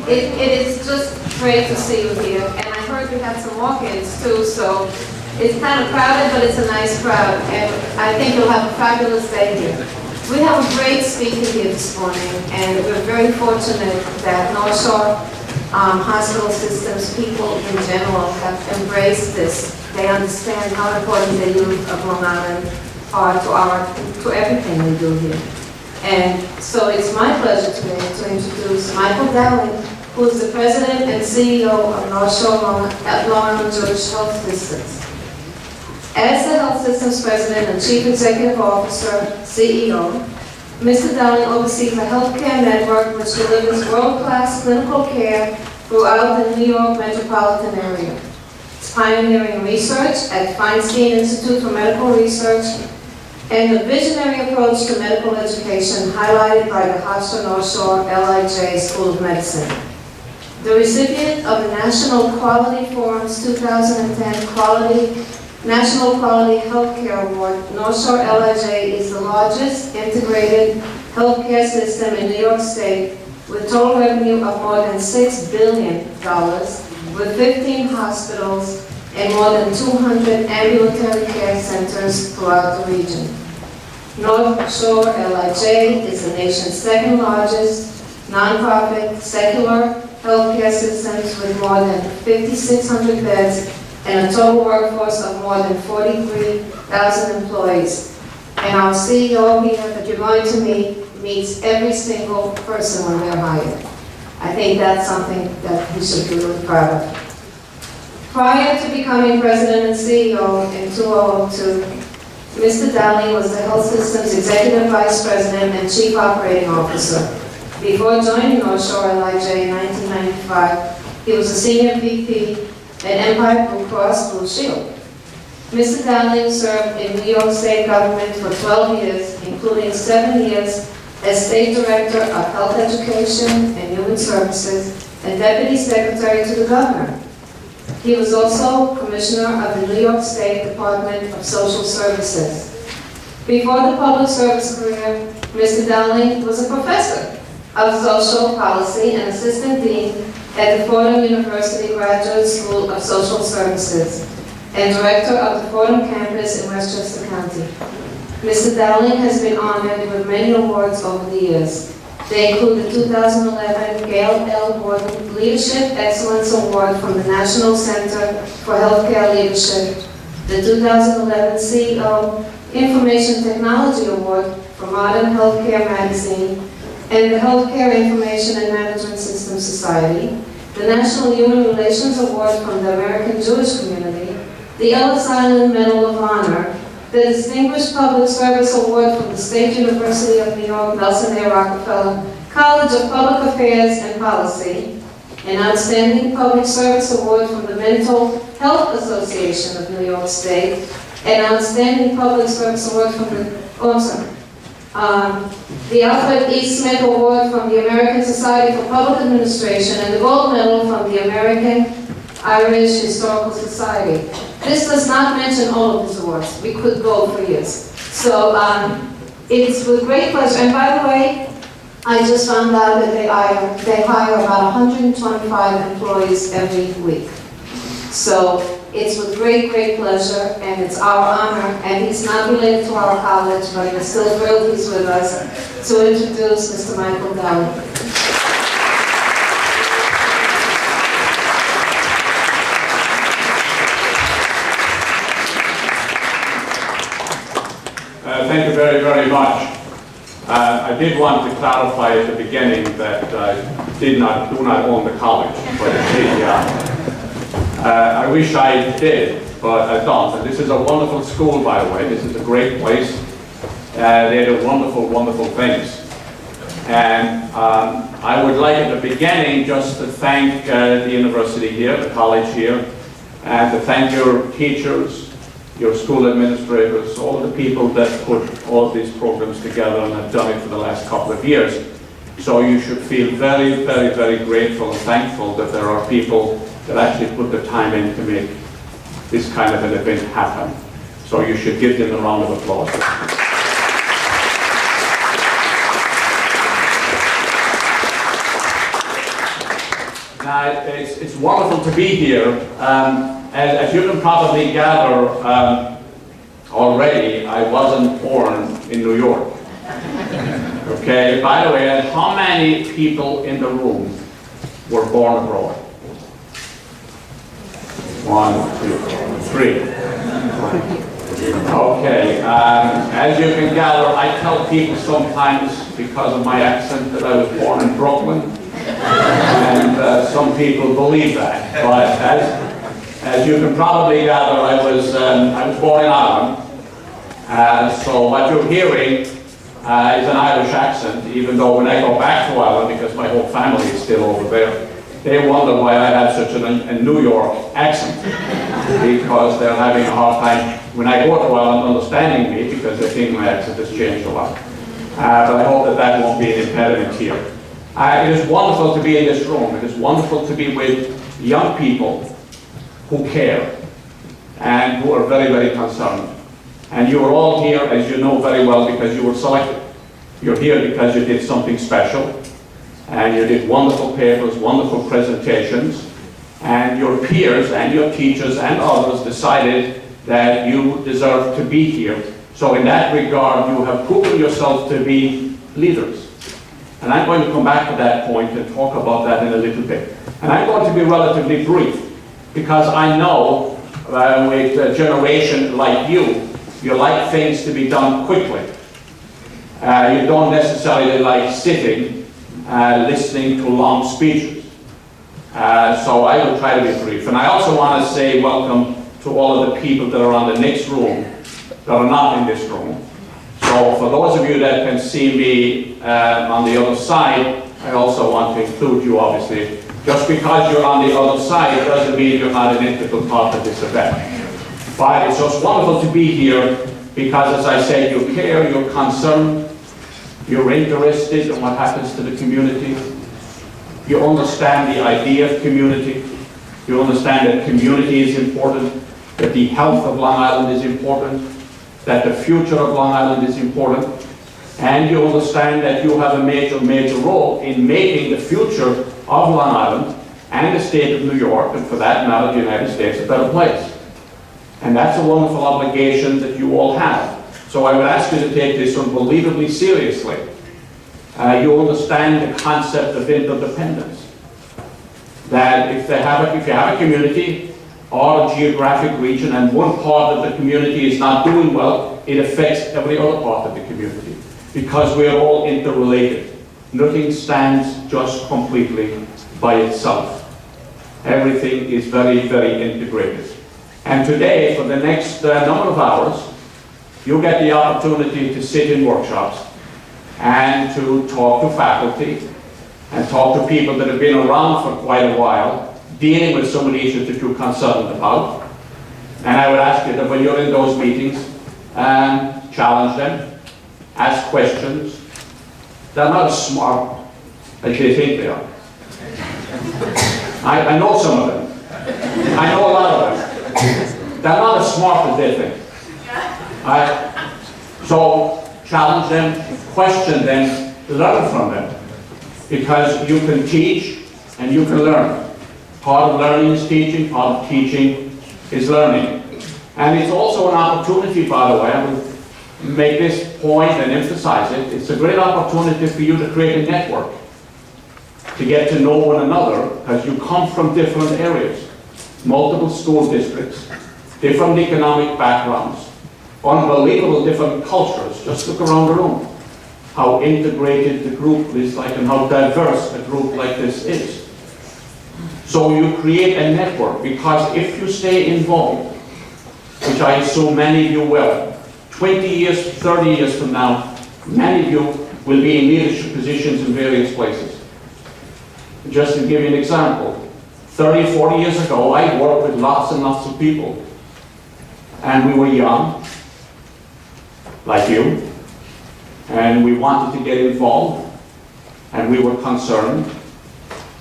It is just great to see you here, and I heard we had some walk-ins too, so it's kind of crowded, but it's a nice crowd, and I think you'll have a fabulous day here. We have a great speaker here this morning, and we're very fortunate that North Shore hospital systems, people in general, have embraced this. They understand how important the youth of Long Island are to everything we do here. And so it's my pleasure today to introduce Michael Dowling, who is the President and CEO of North Shore Long Island Jewish Health Systems. As the Health Systems President and Chief Executive Officer, CEO, Mr. Dowling oversees a healthcare network which delivers world-class clinical care throughout the New York metropolitan area. It's pioneering research at Feinstein Institute for Medical Research and a visionary approach to medical education highlighted by the Hofstra North Shore LIJ School of Medicine. The recipient of the National Quality Forum's 2010 National Quality Healthcare Award, North Shore LIJ is the largest integrated healthcare system in New York State with total revenue of more than $6 billion, with 15 hospitals and more than 200 ambulatory care centers throughout the region. North Shore LIJ is the nation's second largest nonprofit secular healthcare systems with more than 5,600 beds and a total workforce of more than 43,000 employees. And our CEO here that you're going to meet meets every single person when they're hired. I think that's something that he should be really proud of. Prior to becoming President and CEO in 2002, Mr. Dowling was the Health Systems Executive Vice President and Chief Operating Officer. Before joining North Shore LIJ in 1995, he was a Senior VP at Empire Blue Cross Blue Shield. Mr. Dowling served in New York State government for 12 years, including 7 years as State Director of Health Education and Human Services and Deputy Secretary to the Governor. He was also Commissioner of the New York State Department of Social Services. Before the public service career, Mr. Dowling was a professor of social policy and assistant dean at the Fordham University Graduate School of Social Services and director of the Fordham campus in Westchester County. Mr. Dowling has been honored with many awards over the years. They include the 2011 Gail L. Gordon Leadership Excellence Award from the National Center for Healthcare Leadership, the 2011 CEO Information Technology Award from Modern Healthcare Magazine, and the Healthcare Information and Management Systems Society, the National Human Relations Award from the American Jewish Community, the Ellis Island Medal of Honor, the Distinguished Public Service Award from the State University of New York Nelson A. Rockefeller College of Public Affairs and Policy, an Outstanding Public Service Award from the Mental Health Association of New York State, an Outstanding Public Service Award from the Alfred E. Smith Award from the American Society for Public Administration, and the Gold Medal from the American Irish Historical Society. This does not mention all of these awards. We could go for years. So it's with great pleasure. And by the way, I just found out that they hire about 125 employees every week. So it's with great, great pleasure, and it's our honor, and he's not related to our college, but we're still thrilled he's with us, to introduce Mr. Michael Dowling. Thank you very, very much. I did want to clarify at the beginning that I do not own the college, but I wish I did, but I don't. And this is a wonderful school, by the way. This is a great place. They do wonderful, wonderful things. And I would like at the beginning just to thank the university here, the college here, and to thank your teachers, your school administrators, all the people that put all these programs together and have done it for the last couple of years. So you should feel very, very, very grateful and thankful that there are people that actually put the time in to make this kind of an event happen. So you should give them a round of applause. It's wonderful to be here. As you can probably gather already, I wasn't born in New York. Okay, by the way, how many people in the room were born abroad? 1, 2, 3. Okay, as you can gather, I tell people sometimes, because of my accent, that I was born in Brooklyn, and some people believe that. But as you can probably gather, I was born in Ireland. So what you're hearing is an Irish accent, even though when I go back to Ireland, because my whole family is still over there, they wonder why I have such a New York accent, because they're having a hard time when I go to Ireland understanding me, because they think my accent has changed a lot. But I hope that that won't be an impediment here. It is wonderful to be in this room. It is wonderful to be with young people who care and who are very, very concerned. And you are all here, as you know very well, because you were selected. You're here because you did something special, and you did wonderful papers, wonderful presentations, and your peers and your teachers and others decided that you deserve to be here. So in that regard, you have proven yourself to be leaders. And I'm going to come back to that point and talk about that in a little bit. And I'm going to be relatively brief, because I know with a generation like you like things to be done quickly. You don't necessarily like sitting, listening to long speeches. So I will try to be brief. And I also want to say welcome to all of the people that are on the next room that are not in this room. So for those of you that can see me on the other side, I also want to include you, obviously. Just because you're on the other side doesn't mean you're not an integral part of this event. But it's just wonderful to be here because, as I said, you care, you're concerned, you're interested in what happens to the community. You understand the idea of community. You understand that community is important, that the health of Long Island is important, that the future of Long Island is important, and you understand that you have a major, major role in making the future of Long Island and the state of New York, and for that matter, the United States, a better place. And that's a wonderful obligation that you all have. So I would ask you to take this unbelievably seriously. You understand the concept of interdependence. That if you have a community or a geographic region and one part of the community is not doing well, it affects every other part of the community, because we are all interrelated. Nothing stands just completely by itself. Everything is very, very integrated. And today, for the next number of hours, you'll get the opportunity to sit in workshops and to talk to faculty and talk to people that have been around for quite a while, dealing with some of the issues that you're concerned about. And I would ask you that when you're in those meetings, challenge them, ask questions. They're not as smart as they think they are. I know some of them. I know a lot of them. They're not as smart as they think. So challenge them, question them, learn from them. Because you can teach and you can learn. Part of learning is teaching, part of teaching is learning. And it's also an opportunity, by the way, I will make this point and emphasize it, it's a great opportunity for you to create a network, to get to know one another, because you come from different areas, multiple school districts, different economic backgrounds, unbelievable different cultures. Just look around the room, how integrated the group is like and how diverse a group like this is. So you create a network, because if you stay involved, which I assume many of you will, 20 years, 30 years from now, many of you will be in leadership positions in various places. Just to give you an example, 30, 40 years ago, I worked with lots and lots of people. And we were young, like you, and we wanted to get involved, and we were concerned,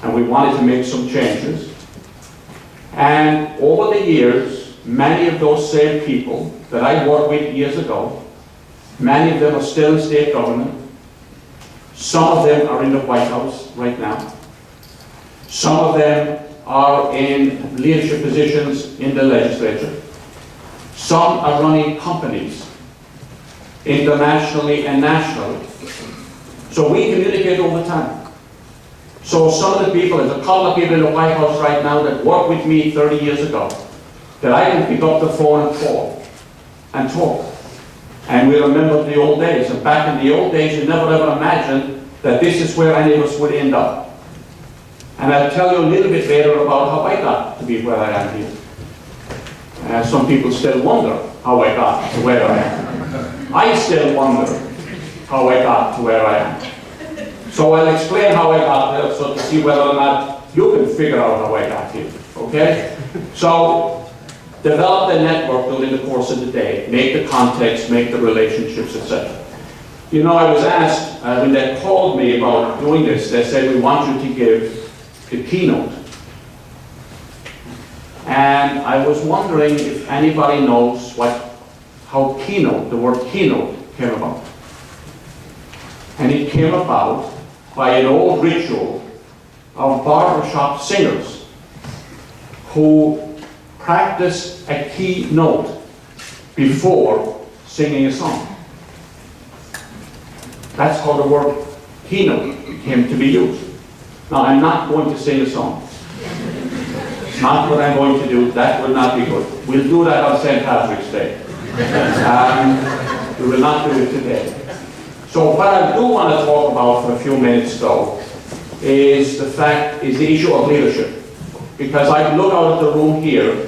and we wanted to make some changes. And over the years, many of those same people that I worked with years ago, many of them are still in state government. Some of them are in the White House right now. Some of them are in leadership positions in the legislature. Some are running companies, internationally and nationally. So we communicate all the time. So some of the people, there's a couple of people in the White House right now that worked with me 30 years ago, that I can pick up the phone and call and talk. And we remember the old days. And back in the old days, you never ever imagined that this is where any of us would end up. And I'll tell you a little bit later about how I got to be where I am here. Some people still wonder how I got to where I am. I still wonder how I got to where I am. So I'll explain how I got there, so to see whether or not you can figure out how I got here, okay? So, develop the network during the course of the day, make the context, make the relationships, etc. You know, I was asked, when they called me about doing this, they said, we want you to give the keynote. And I was wondering if anybody knows how keynote, the word keynote, came about. And it came about by an old ritual of barbershop singers who practiced a keynote before singing a song. That's how the word keynote came to be used. Now, I'm not going to sing a song. It's not what I'm going to do. That will not be good. We'll do that on St. Patrick's Day. We will not do it today. So what I do want to talk about for a few minutes, though, is the issue of leadership. Because I look out at the room here,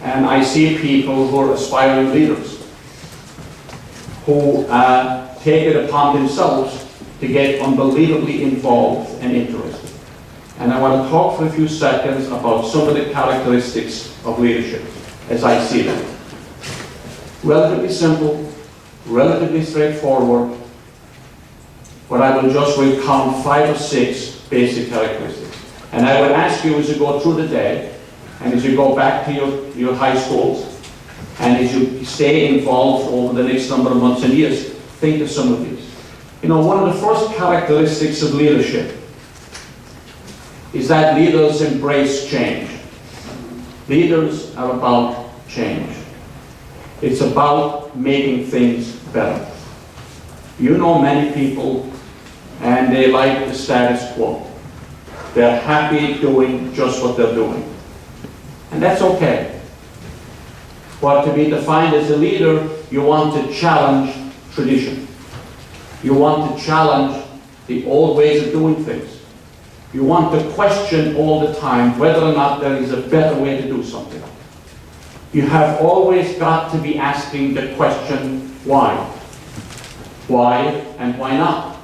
and I see people who are aspiring leaders, who take it upon themselves to get unbelievably involved and interested. And I want to talk for a few seconds about some of the characteristics of leadership as I see them. Relatively simple, relatively straightforward, but I will just recount 5 or 6 basic characteristics. And I would ask you as you go through the day, and as you go back to your high schools, and as you stay involved over the next number of months and years, think of some of these. You know, one of the first characteristics of leadership is that leaders embrace change. Leaders are about change. It's about making things better. You know many people, and they like the status quo. They're happy doing just what they're doing. And that's okay. But to be defined as a leader, you want to challenge tradition. You want to challenge the old ways of doing things. You want to question all the time whether or not there is a better way to do something. You have always got to be asking the question, why? Why and why not?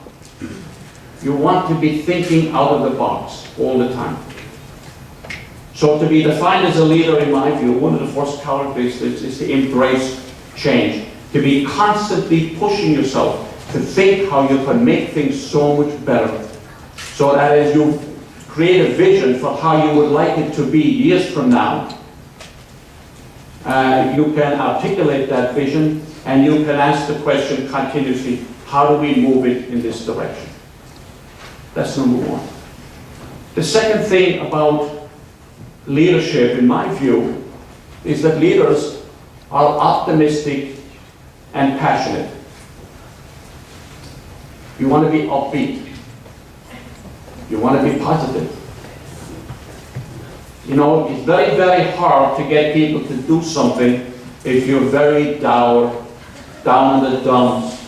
You want to be thinking out of the box all the time. So to be defined as a leader, in my view, one of the first characteristics is to embrace change. To be constantly pushing yourself to think how you can make things so much better. So that as you create a vision for how you would like it to be years from now, you can articulate that vision and you can ask the question continuously, how do we move it in this direction? That's number one. The second thing about leadership, in my view, is that leaders are optimistic and passionate. You want to be upbeat. You want to be positive. You know, it's very, very hard to get people to do something if you're very down in the dumps,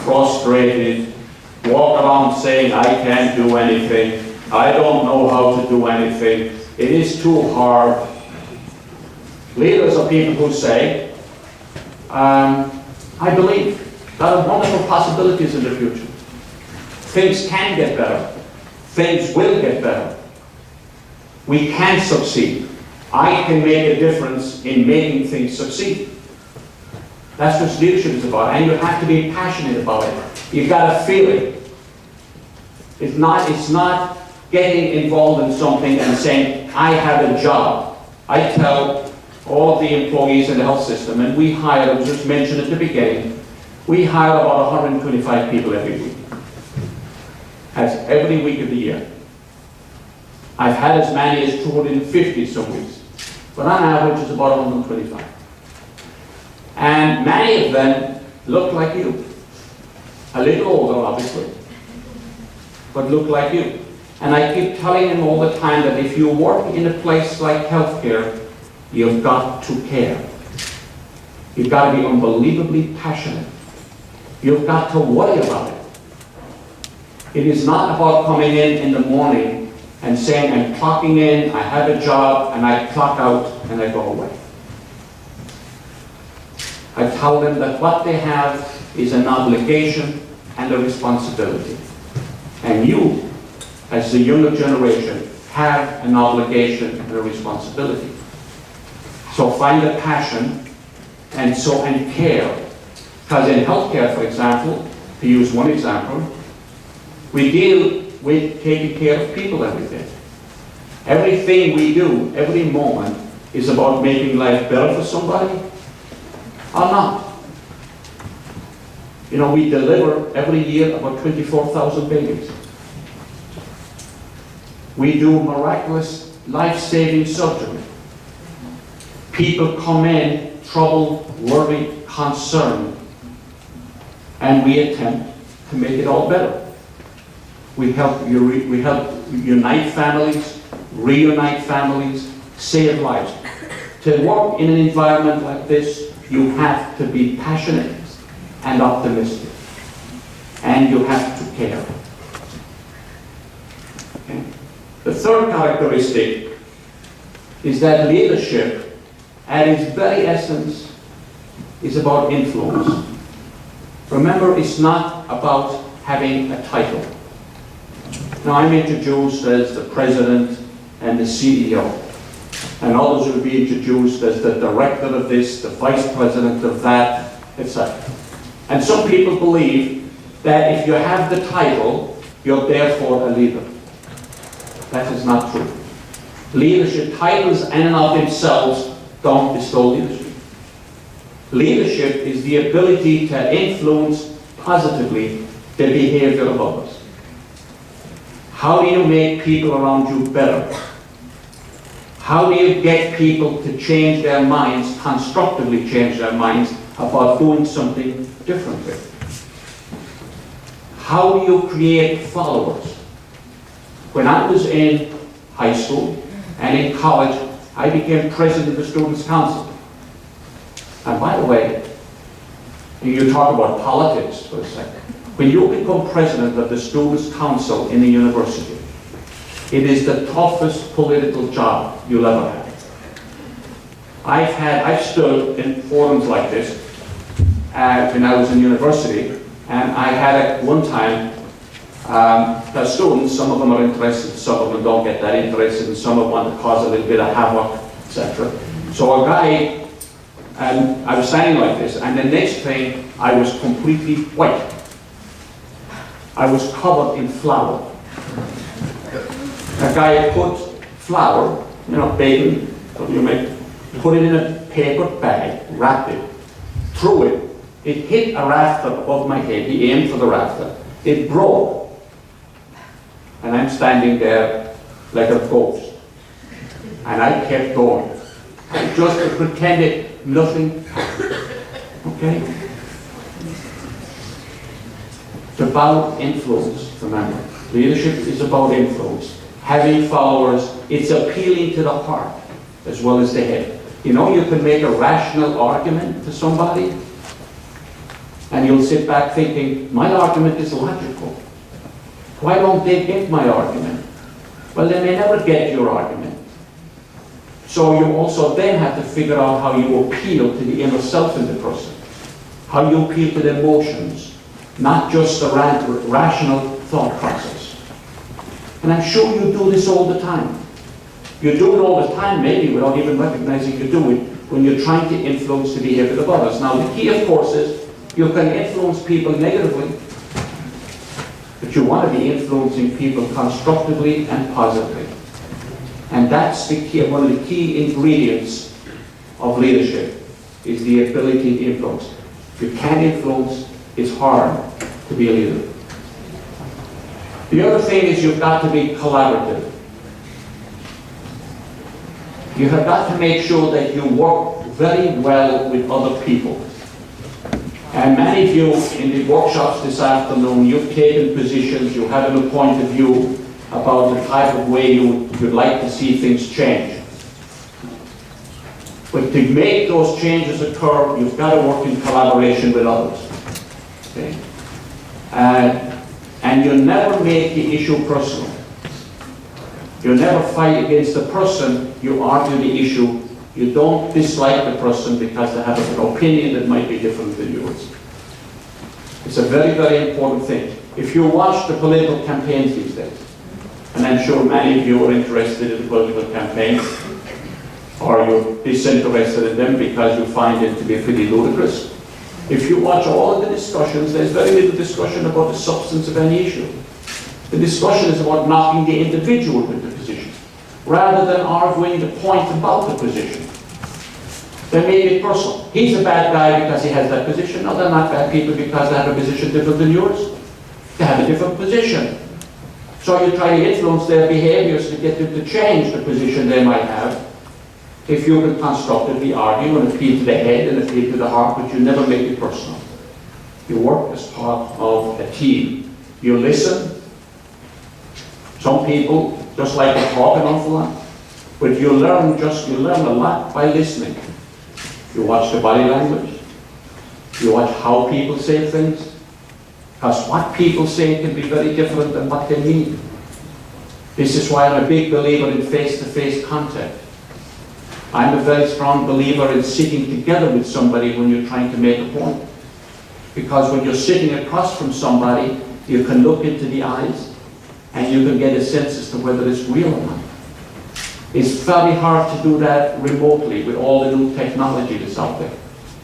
frustrated, walk around saying, I can't do anything, I don't know how to do anything, it is too hard. Leaders are people who say, I believe there are wonderful possibilities in the future. Things can get better. Things will get better. We can succeed. I can make a difference in making things succeed. That's what leadership is about, and you have to be passionate about it. You've got to feel it. It's not getting involved in something and saying, I have a job. I tell all of the employees in the health system, and we hire, I was just mentioned at the beginning, we hire about 125 people every week. That's every week of the year. I've had as many as 250 some weeks, but on average it's about 125. And many of them look like you. A little older, obviously, but look like you. And I keep telling them all the time that if you work in a place like healthcare, you've got to care. You've got to be unbelievably passionate. You've got to worry about it. It is not about coming in the morning and saying, I'm clocking in, I have a job, and I clock out, and I go away. I tell them that what they have is an obligation and a responsibility. And you, as the younger generation, have an obligation and a responsibility. So find a passion and care. Because in healthcare, for example, to use one example, we deal with taking care of people every day. Everything we do, every moment, is about making life better for somebody or not. You know, we deliver every year about 24,000 babies. We do miraculous, life-saving surgery. People come in troubled, worried, concerned, and we attempt to make it all better. We help unite families, reunite families, save lives. To work in an environment like this, you have to be passionate and optimistic, and you have to care. Okay? The third characteristic is that leadership, at its very essence, is about influence. Remember, it's not about having a title. Now, I'm introduced as the president and the CEO, and others will be introduced as the director of this, the vice president of that, etc. And some people believe that if you have the title, you're therefore a leader. That is not true. Leadership, titles in and of themselves don't bestow leadership. Leadership is the ability to influence positively the behavior of others. How do you make people around you better? How do you get people to change their minds, constructively change their minds about doing something differently? How do you create followers? When I was in high school and in college, I became president of the Students' Council. And by the way, you talk about politics for a second. When you become president of the Students' Council in a university, it is the toughest political job you'll ever have. I've stood in forums like this when I was in university, and I had at one time the students, some of them are interested, some of them don't get that interested, and some of them want to cause a little bit of havoc, etc. So a guy, and I was standing like this, and the next thing, I was completely white. I was covered in flour. A guy put flour, you know, bacon, what do you make? Put it in a paper bag, wrapped it, threw it. It hit a rafter above my head. He aimed for the rafter. It broke. And I'm standing there like a ghost. And I kept going. I just pretended nothing happened. Okay? It's about influence, remember. Leadership is about influence. Having followers, it's appealing to the heart as well as the head. You know, you can make a rational argument to somebody, and you'll sit back thinking, my argument is logical. Why don't they get my argument? Well, they may never get your argument. So you also then have to figure out how you appeal to the inner self in the person. How you appeal to the emotions, not just the rational thought process. And I'm sure you do this all the time. You do it all the time, maybe without even recognizing you do it, when you're trying to influence the behavior of others. Now, the key, of course, is you can influence people negatively, but you want to be influencing people constructively and positively. And that's the key, one of the key ingredients of leadership, is the ability to influence. If you can't influence, it's hard to be a leader. The other thing is you've got to be collaborative. You have got to make sure that you work very well with other people. And many of you in the workshops this afternoon, you've taken positions, you have a point of view about the type of way you'd like to see things change. But to make those changes occur, you've got to work in collaboration with others. Okay? And you never make the issue personal. You never fight against the person, you argue the issue. You don't dislike the person because they have an opinion that might be different than yours. It's a very, very important thing. If you watch the political campaigns these days, and I'm sure many of you are interested in the political campaigns, or you're disinterested in them because you find it to be pretty ludicrous. If you watch all of the discussions, there's very little discussion about the substance of any issue. The discussion is about knocking the individual with the position, rather than arguing the point about the position. They may be personal. He's a bad guy because he has that position. No, they're not bad people because they have a position different than yours. They have a different position. So you try to influence their behaviors to get them to change the position they might have. If you can constructively argue and appeal to the head and appeal to the heart, but you never make it personal. You work as part of a team. You listen. Some people just like to talk an awful lot, but you learn a lot by listening. You watch the body language. You watch how people say things. Because what people say can be very different than what they mean. This is why I'm a big believer in face-to-face contact. I'm a very strong believer in sitting together with somebody when you're trying to make a point. Because when you're sitting across from somebody, you can look into the eyes and you can get a sense as to whether it's real or not. It's very hard to do that remotely with all the new technology that's out there.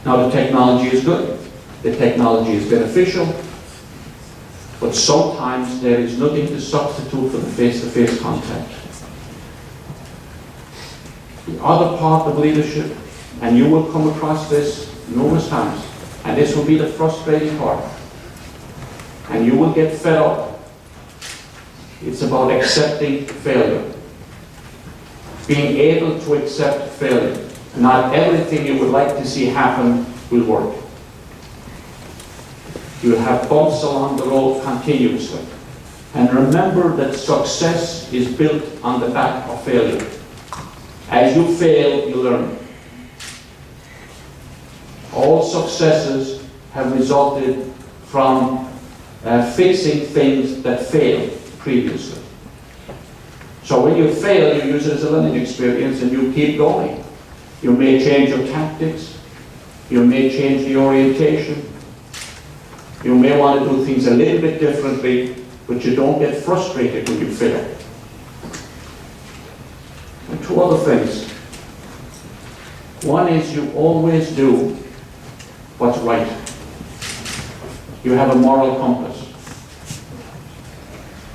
Now the technology is good. The technology is beneficial. But sometimes there is nothing to substitute for the face-to-face contact. The other part of leadership, and you will come across this numerous times, and this will be the frustrating part, and you will get fed up. It's about accepting failure. Being able to accept failure. Not everything you would like to see happen will work. You'll have bumps along the road continuously. And remember that success is built on the back of failure. As you fail, you learn. All successes have resulted from fixing things that failed previously. So when you fail, you use it as a learning experience and you keep going. You may change your tactics. You may change the orientation. You may want to do things a little bit differently, but you don't get frustrated when you fail. And two other things. One is you always do what's right. You have a moral compass.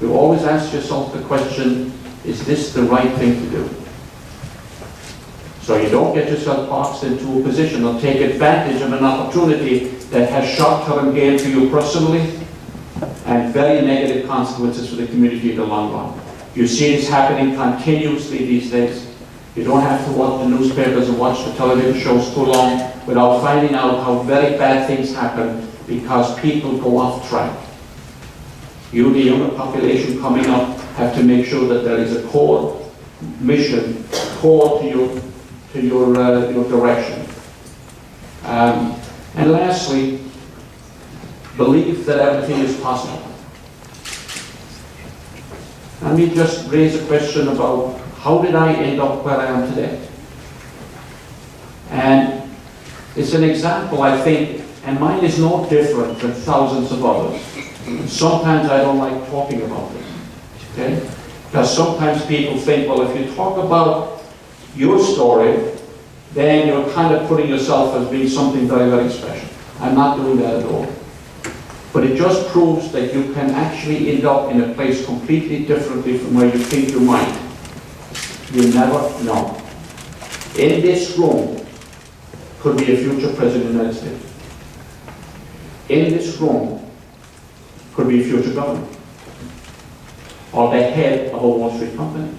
You always ask yourself the question, is this the right thing to do? So you don't get yourself boxed into a position or take advantage of an opportunity that has short-term gain for you personally and very negative consequences for the community in the long run. You see this happening continuously these days. You don't have to watch the newspapers and watch the television shows too long without finding out how very bad things happen because people go off track. You, the younger population coming up, have to make sure that there is a core mission, core to your direction. And lastly, believe that everything is possible. Let me just raise a question about how did I end up where I am today? And it's an example, I think, and mine is no different than thousands of others. Sometimes I don't like talking about this, okay? Because sometimes people think, well, if you talk about your story, then you're kind of putting yourself as being something very, very special. I'm not doing that at all. But it just proves that you can actually end up in a place completely differently from where you think you might. You never know. In this room could be a future president of the United States. In this room could be a future governor or the head of a Wall Street company.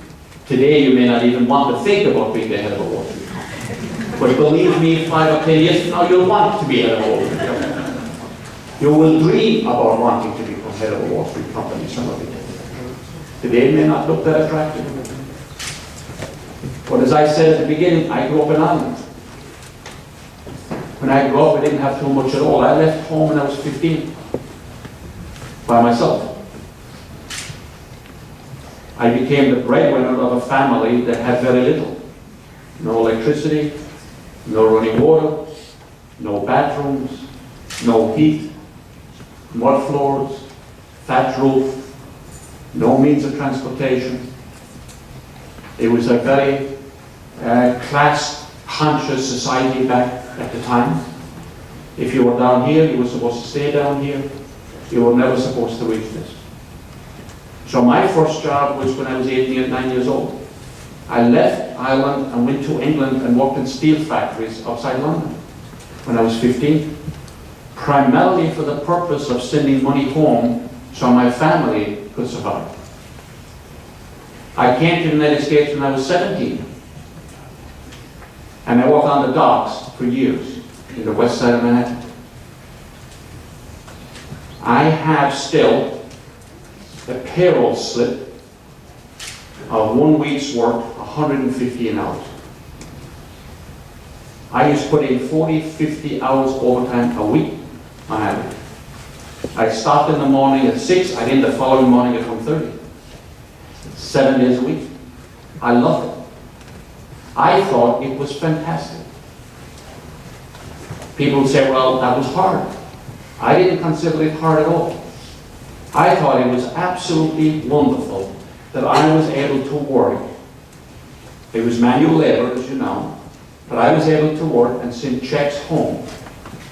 Today you may not even want to think about being the head of a Wall Street company. But believe me, 5 or 10 years from now, you'll want to be head of a Wall Street company. You will dream about wanting to become head of a Wall Street company, some of you. Today may not look that attractive. But as I said at the beginning, I grew up in Ireland. When I grew up, I didn't have too much at all. I left home when I was 15, by myself. I became the breadwinner of a family that had very little. No electricity, no running water, no bathrooms, no heat, mud floors, thatch roof, no means of transportation. It was a very class-conscious society back at the time. If you were down here, you were supposed to stay down here. You were never supposed to reach this. So my first job was when I was 8 or 9 years old. I left Ireland and went to England and worked in steel factories outside London when I was 15, primarily for the purpose of sending money home so my family could survive. I came to the United States when I was 17, and I worked on the docks for years in the west side of Manhattan. I have still a payroll slip of 1 week's work, 115 hours. I used to put in 40, 50 hours overtime a week on average. I stopped in the morning at 6, I'd end the following morning at 1:30. 7 days a week. I loved it. I thought it was fantastic. People would say, well, that was hard. I didn't consider it hard at all. I thought it was absolutely wonderful that I was able to work. It was manual labor, as you know, but I was able to work and send checks home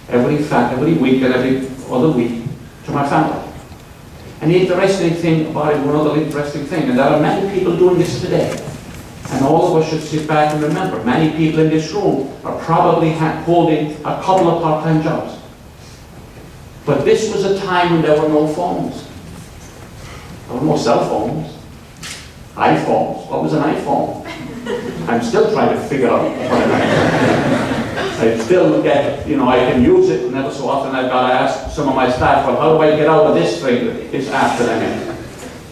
every week and every other week to my family. And the interesting thing about it, one other interesting thing, and there are many people doing this today, and all of us should sit back and remember, many people in this room are probably holding a couple of part-time jobs. But this was a time when there were no phones. There were no cell phones. iPhones. What was an iPhone? I'm still trying to figure out what an iPhone is. I still get, I can use it, and every so often I've got to ask some of my staff, well, how do I get out of this thing, this app that I'm in?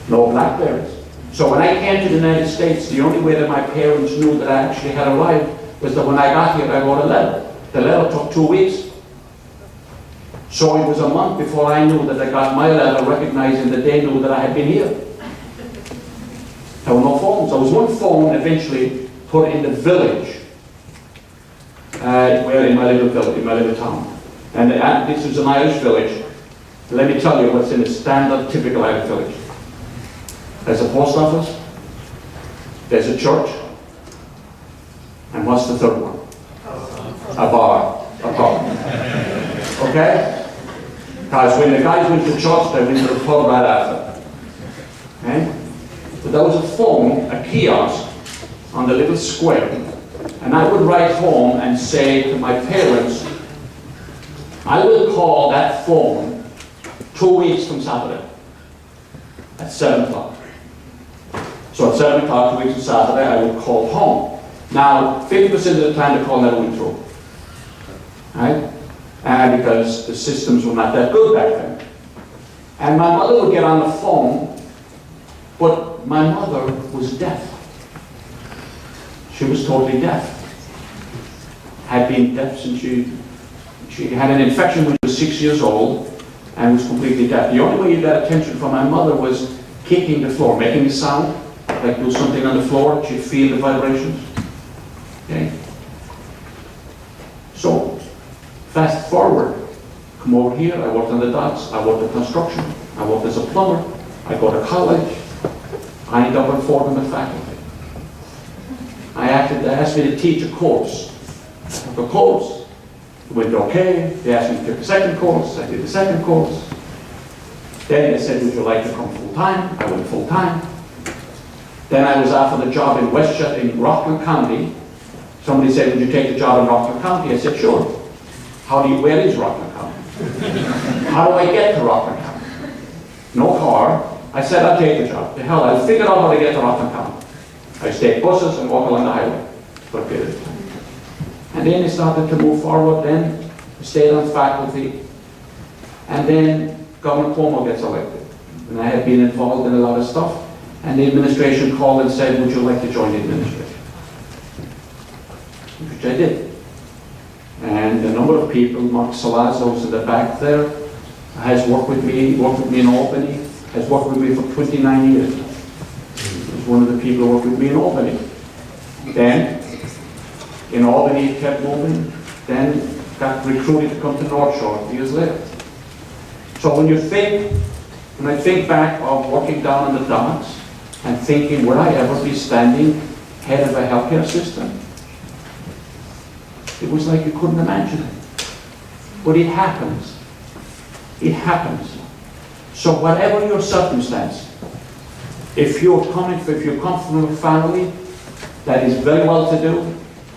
No Blackberries. So when I came to the United States, the only way that my parents knew that I actually had arrived was that when I got here, I wrote a letter. The letter took 2 weeks. So it was a month before I knew that I got my letter recognizing that they knew that I had been here. There were no phones. There was one phone eventually put in the village, where in my little village, in my little town. And this was an Irish village. Let me tell you what's in a standard, typical Irish village. There's a post office, there's a church, and what's the third one? A bar, a pub. Okay? Because when the guys went to church, they went to the pub right after. Okay? But there was a phone, a kiosk, on the little square. And I would write home and say to my parents, I will call that phone 2 weeks from Saturday at 7 o'clock. So at 7 o'clock, 2 weeks from Saturday, I would call home. Now, 50% of the time, the call never went through. Right? And because the systems were not that good back then. And my mother would get on the phone, but my mother was deaf. She was totally deaf. Had been deaf since she had an infection when she was 6 years old and was completely deaf. The only way you got attention from my mother was kicking the floor, making a sound, like do something on the floor, she'd feel the vibrations. Okay? So, fast forward, come over here, I worked on the docks, I worked in construction, I worked as a plumber, I go to college, I ended up in Fordham faculty. They asked me to teach a course. I took a course, it went okay, they asked me to take a second course, I did the second course. Then they said, would you like to come full-time? I went full-time. Then I was offered a job in Westchester, in Rockland County. Somebody said, would you take the job in Rockland County? I said, sure. Where is Rockland County? How do I get to Rockland County? No car. I said, I'll take the job. The hell, I'll figure out how to get to Rockland County. I stayed buses and walk along the highway for a period of time. And then I started to move forward, then I stayed on faculty, and then Governor Cuomo gets elected. And I had been involved in a lot of stuff, and the administration called and said, would you like to join the administration? Which I did. And a number of people, Mark Salazzo's in the back there, has worked with me in Albany, has worked with me for 29 years now. He's one of the people who worked with me in Albany. Then, in Albany, it kept moving, then got recruited to come to North Shore years later. So when I think back of working down in the docks and thinking, would I ever be standing head of a healthcare system? It was like you couldn't imagine it. But it happens. It happens. So whatever your circumstance, if you come from a family that is very well to do,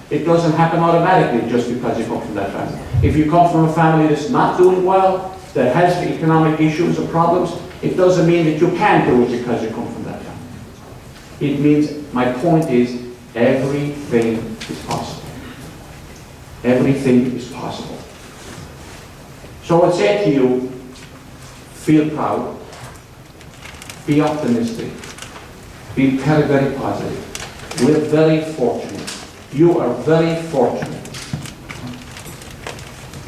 it doesn't happen automatically just because you come from that family. If you come from a family that's not doing well, that has economic issues or problems, it doesn't mean that you can't do it because you come from that family. It means, my point is, everything is possible. Everything is possible. So I say to you, feel proud, be optimistic, be very, very positive. We're very fortunate. You are very fortunate.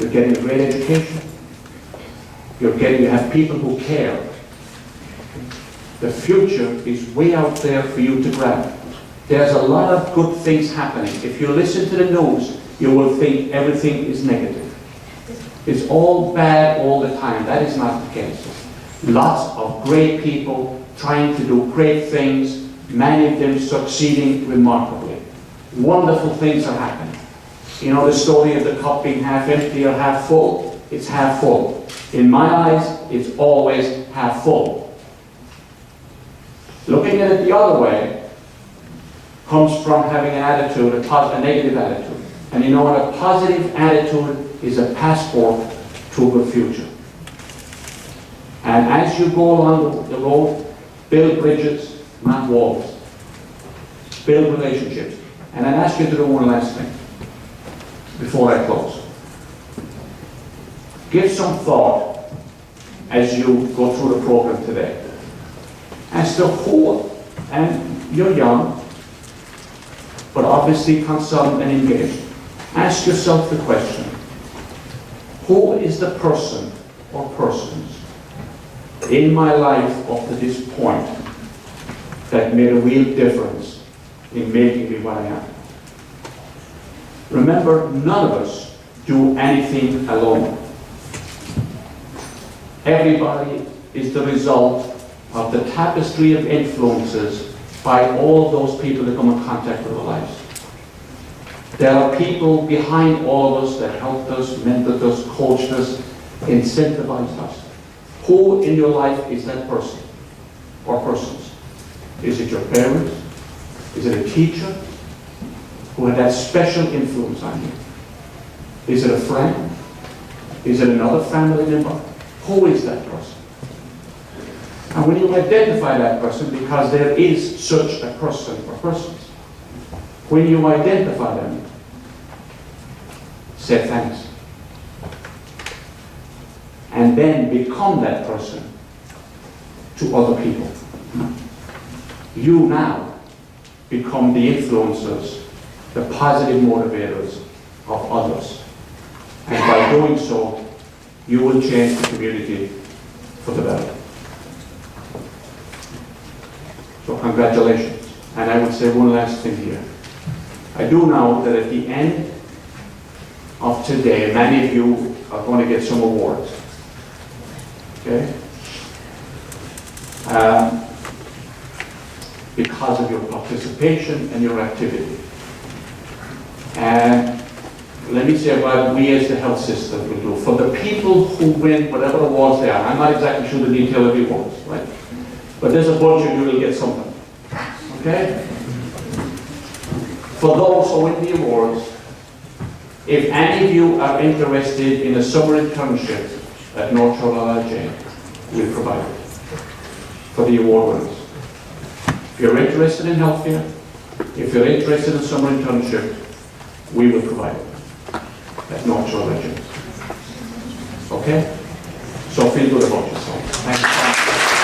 You're getting a great education. You have people who care. The future is way out there for you to grab. There's a lot of good things happening. If you listen to the news, you will think everything is negative. It's all bad all the time. That is not the case. Lots of great people trying to do great things, many of them succeeding remarkably. Wonderful things are happening. You know the story of the cup being half empty or half full? It's half full. In my eyes, it's always half full. Looking at it the other way comes from having an attitude, a negative attitude. And you know what? A positive attitude is a passport to a good future. And as you go along the road, build bridges, not walls. Build relationships. And I'd ask you to do one last thing before I close. Give some thought as you go through the program today as to who, and you're young, but obviously concerned and engaged. Ask yourself the question, who is the person or persons in my life up to this point that made a real difference in making me what I am? Remember, none of us do anything alone. Everybody is the result of the tapestry of influences by all those people that come in contact with our lives. There are people behind all of us that helped us, mentored us, coached us, incentivized us. Who in your life is that person or persons? Is it your parents? Is it a teacher who had that special influence on you? Is it a friend? Is it another family member? Who is that person? And when you identify that person, because there is such a person or persons, when you identify them, say thanks. And then become that person to other people. You now become the influencers, the positive motivators of others. And by doing so, you will change the community for the better. So congratulations. And I would say one last thing here. I do know that at the end of today, many of you are going to get some awards. Okay? Because of your participation and your activity. And let me say what we as the health system will do. For the people who win whatever awards they are, I'm not exactly sure the detail of the awards, right? But there's a bunch of you will get something. Okay? For those who win the awards, if any of you are interested in a summer internship at North Carolina Jail, we'll provide it for the award winners. If you're interested in healthcare, If you're interested in summer internship, we will provide it at North Shore Legends. Okay? So feel good about yourself. Thank you.